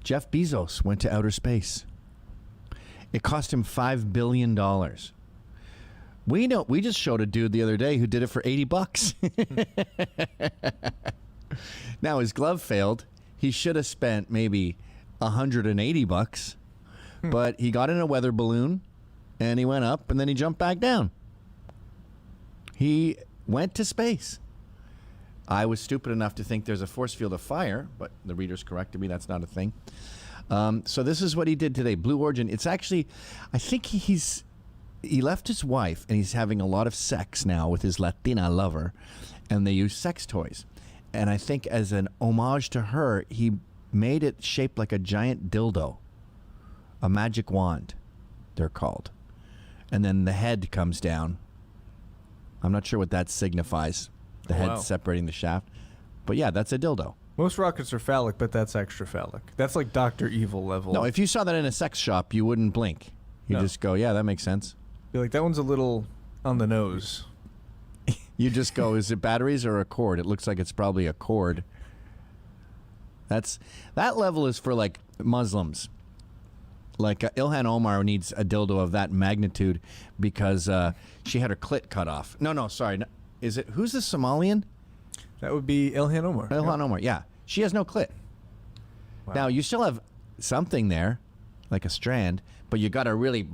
Jeff Bezos went to outer space. It cost him $5 billion. We just showed a dude the other day who did it for $80. Now his glove failed. He should have spent maybe $180, but he got in a weather balloon and he went up and then he jumped back down. He went to space. I was stupid enough to think there's a force field of fire, but the readers corrected me. That's not a thing. So this is what he did today. Blue Origin. It's actually, I think he left his wife and he's having a lot of sex now with his Latina lover, and they use sex toys. And I think as an homage to her, he made it shaped like a giant dildo, a magic wand, they're called. And then the head comes down. I'm not sure what that signifies. The head separating the shaft. But yeah, that's a dildo. Most rockets are phallic, but that's extra phallic. That's like Dr. Evil level. No, if you saw that in a sex shop, you wouldn't blink. You just go, yeah, that makes sense. Be like, that one's a little on the nose. You just go, is it batteries or a cord? It looks like it's probably a cord. That level is for like Muslims. Like Ilhan Omar needs a dildo of that magnitude because she had her clit cut off. No, sorry. Is it, who's the Somalian? That would be Ilhan Omar. Ilhan Omar, yeah. She has no clit. Wow. Now, you still have something there, like a strand, but you got to really...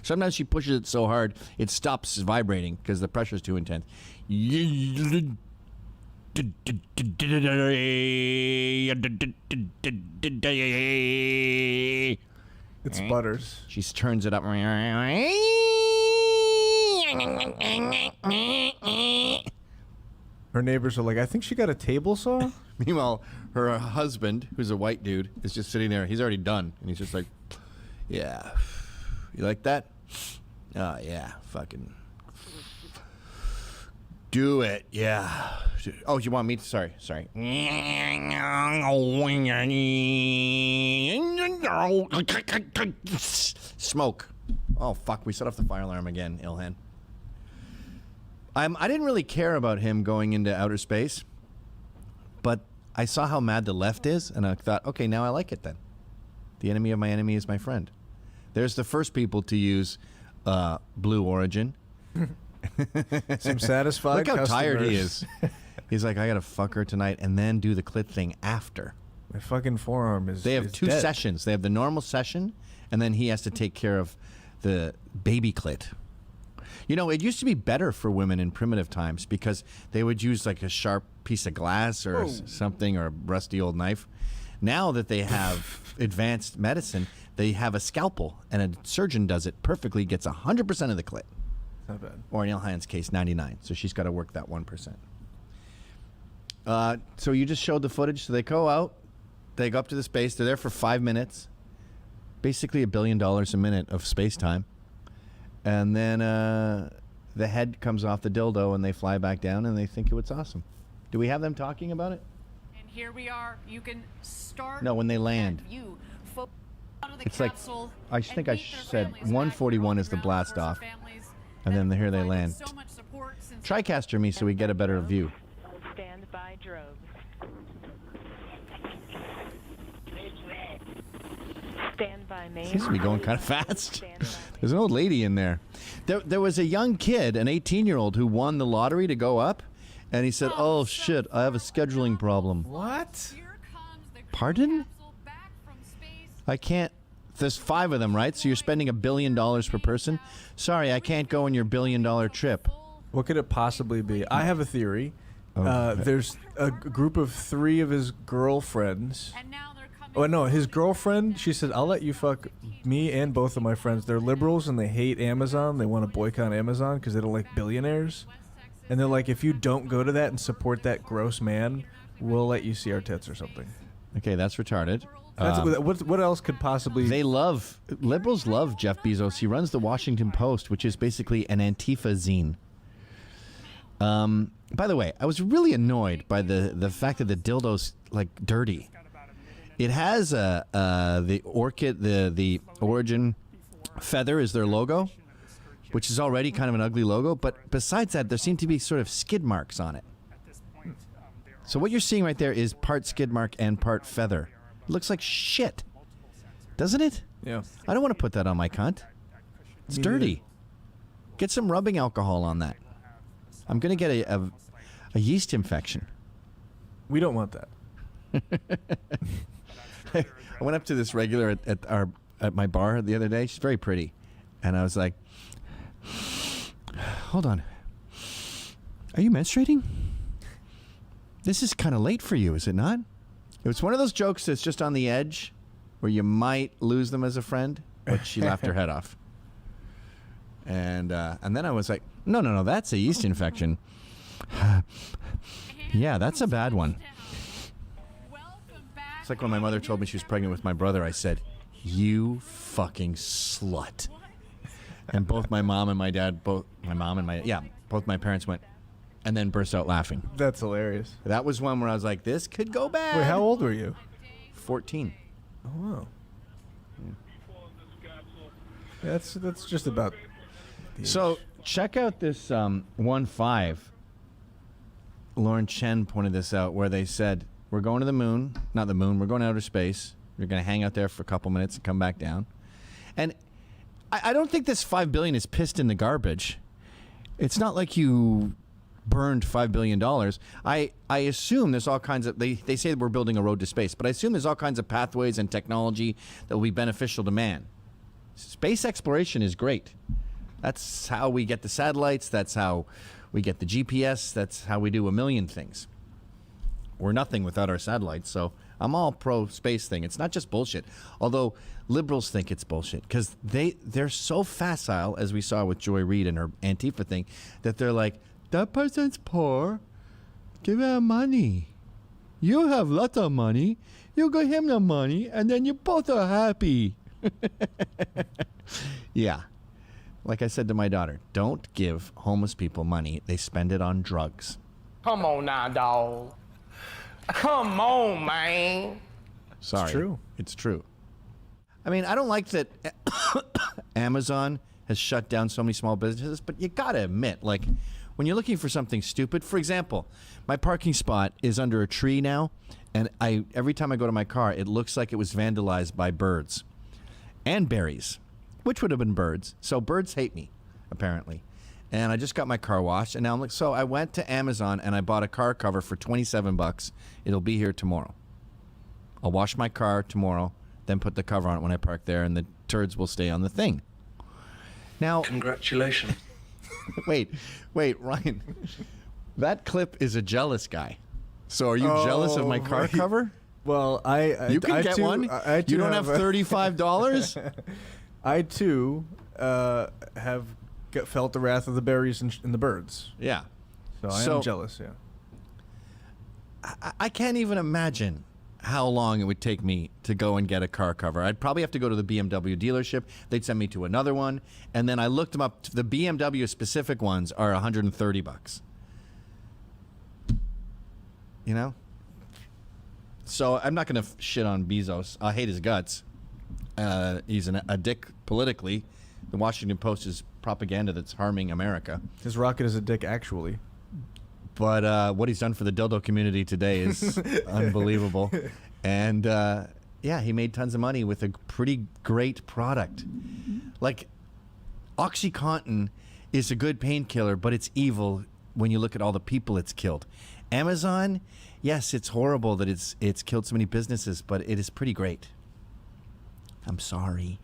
Sometimes she pushes it so hard, it stops vibrating because the pressure is too intense. It's Butters. She turns it up. Her neighbors are like, I think she got a table saw. Meanwhile, her husband, who's a white dude, is just sitting there. He's already done. And he's just like, yeah. You like that? Oh, yeah. Fucking do it. Yeah. Oh, you want me to? Sorry. Smoke. Oh, fuck. We set off the fire alarm again, Ilhan. I didn't really care about him going into outer space, but I saw how mad the left is, and I thought, okay, now I like it then. The enemy of my enemy is my friend. There's the first people to use Blue Origin. Some satisfied Look how customers. tired he is. He's like, I gotta fuck her tonight and then do the clit thing after. My fucking forearm is They have two dead. sessions. They have the normal session, and then he has to take care of the baby clit. You know, it used to be better for women in primitive times because they would use like a sharp piece of glass or something, or a rusty old knife. Now that they have advanced medicine, they have a scalpel, and a surgeon does it perfectly, gets 100% of the clit. Not bad. Or in Ilhan's case, 99. So she's got to work that 1%. So you just showed the footage. So they go out, they go up to the space. They're there for 5 minutes, basically $1 billion a minute of space time. And then the head comes off the dildo, and they fly back down, and they think it's awesome. Do we have them talking about it? And here we are. You can start. No, when they land. It's like, I think I said 141 is the blast off. And then here they land. TriCaster me so we get a better view. Stand by droves. Stand by main. Seems to be going kind of fast. There's an old lady in there. There was a young kid, an 18-year-old, who won the lottery to go up, and he said, oh shit, I have a scheduling problem. What? Pardon? I can't. There's 5 of them, right? So you're spending $1 billion per person? Sorry, I can't go on your $1 billion trip. What could it possibly be? I have a theory. There's a group of 3 of his girlfriends. Oh, no, his girlfriend, she said, I'll let you fuck me and both of my friends. They're liberals and they hate Amazon. They want to boycott Amazon because they don't like billionaires. And they're like, if you don't go to that and support that gross man, we'll let you see our tits or something. Okay, that's retarded. What else could possibly... Liberals love Jeff Bezos. He runs the Washington Post, which is basically an Antifa zine. By the way, I was really annoyed by the fact that the dildo's like dirty. It has the orchid, the origin feather is their logo, which is already kind of an ugly logo. But besides that, there seem to be sort of skid marks on it. So what you're seeing right there is part skid mark and part feather. It looks like shit, doesn't it? Yeah. I don't want to put that on my cunt. It's dirty. Get some rubbing alcohol on that. I'm going to get a yeast infection. We don't want that. I went up to this regular at my bar the other day. She's very pretty. And I was like, hold on. Are you menstruating? This is kind of late for you, is it not? It was one of those jokes that's just on the edge where you might lose them as a friend, but she laughed her head off. And then I was like, no, that's a yeast infection. Yeah, that's a bad one. It's like when my mother told me she was pregnant with my brother, I said, you fucking slut. And both my mom and my dad, both my parents went, and then burst out laughing. That's hilarious. That was one where I was like, this could go bad. Wait, how old were you? 14. Oh, wow. Yeah, that's just about... So check out this 1.5. Lauren Chen pointed this out where they said, we're going to the moon. Not the moon. We're going to outer space. We're going to hang out there for a couple minutes and come back down. And I don't think this $5 billion is pissed in the garbage. It's not like you burned $5 billion. I assume there's all kinds of... They say that we're building a road to space, but I assume there's all kinds of pathways and technology that will be beneficial to man. Space exploration is great. That's how we get the satellites. That's how we get the GPS. That's how we do a million things. We're nothing without our satellites, so I'm all pro-space thing. It's not just bullshit, although liberals think it's bullshit because they're so facile, as we saw with Joy Reid and her Antifa thing, that they're like, that person's poor, give him money. You have lots of money, you give him the money, and then you both are happy. Yeah. Like I said to my daughter, don't give homeless people money. They spend it on drugs. Come on now, dog. Come on, man. Sorry. It's true. It's true. I mean, I don't like that Amazon has shut down so many small businesses, but you gotta admit, like, when you're looking for something stupid, for example, my parking spot is under a tree now, and every time I go to my car, it looks like it was vandalized by birds and berries, which would have been birds. So birds hate me, apparently. And I just got my car washed, and now I'm like, so I went to Amazon and I bought a car cover for $27. It'll be here tomorrow. I'll wash my car tomorrow, then put the cover on it when I park there, and the turds will stay on the thing. Now, congratulations. wait, Ryan. That clip is a jealous guy. So are you jealous of my car cover? Well, You can get one. You don't have $35? I too have felt the wrath of the berries and the birds. Yeah. So I am jealous. Yeah. I can't even imagine how long it would take me to go and get a car cover. I'd probably have to go to the BMW dealership. They'd send me to another one, and then I looked them up. The BMW specific ones are $130. You know. So I'm not going to shit on Bezos. I hate his guts. He's a dick politically. The Washington Post is propaganda that's harming America. His rocket is a dick, actually. But what he's done for the dildo community today is unbelievable. And yeah, he made tons of money with a pretty great product. Like, OxyContin is a good painkiller, but it's evil when you look at all the people it's killed. Amazon, yes, it's horrible that it's killed so many businesses, but it is pretty great. I'm sorry.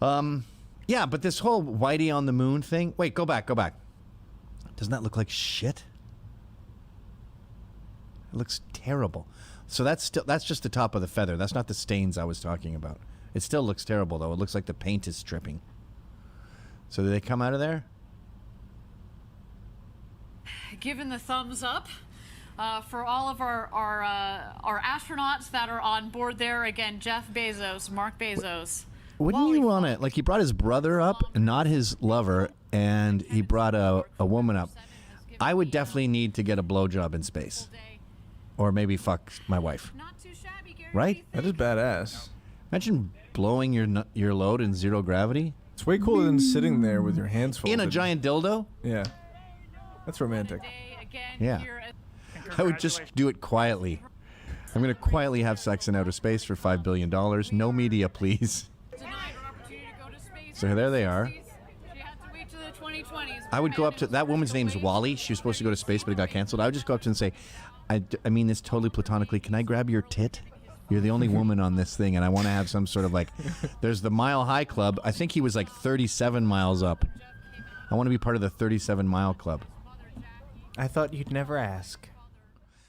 Yeah, but this whole Whitey on the moon thing. Wait, go back. Doesn't that look like shit? It looks terrible. So that's just the top of the feather. That's not the stains I was talking about. It still looks terrible, though. It looks like the paint is dripping. So did they come out of there? Given the thumbs up for all of our astronauts that are on board there. Again, Jeff Bezos, Mark Bezos. Wouldn't you want to, like, he brought his brother up, not his lover, and he brought a woman up. I would definitely need to get a blowjob in space. Or maybe fuck my wife. Right? That is badass. Imagine blowing your load in zero gravity. It's way cooler than sitting there with your hands folded. In a giant dildo? Yeah. That's romantic. Yeah. I would just do it quietly. I'm going to quietly have sex in outer space for $5 billion. No media, please. So there they are. I would go up to, that woman's name's Wally. She was supposed to go to space, but it got canceled. I would just go up to her and say, I mean this totally platonically. Can I grab your tit? You're the only woman on this thing, and I want to have some sort of like, there's the Mile High Club. I think he was like 37 miles up. I want to be part of the 37 Mile Club. I thought you'd never ask.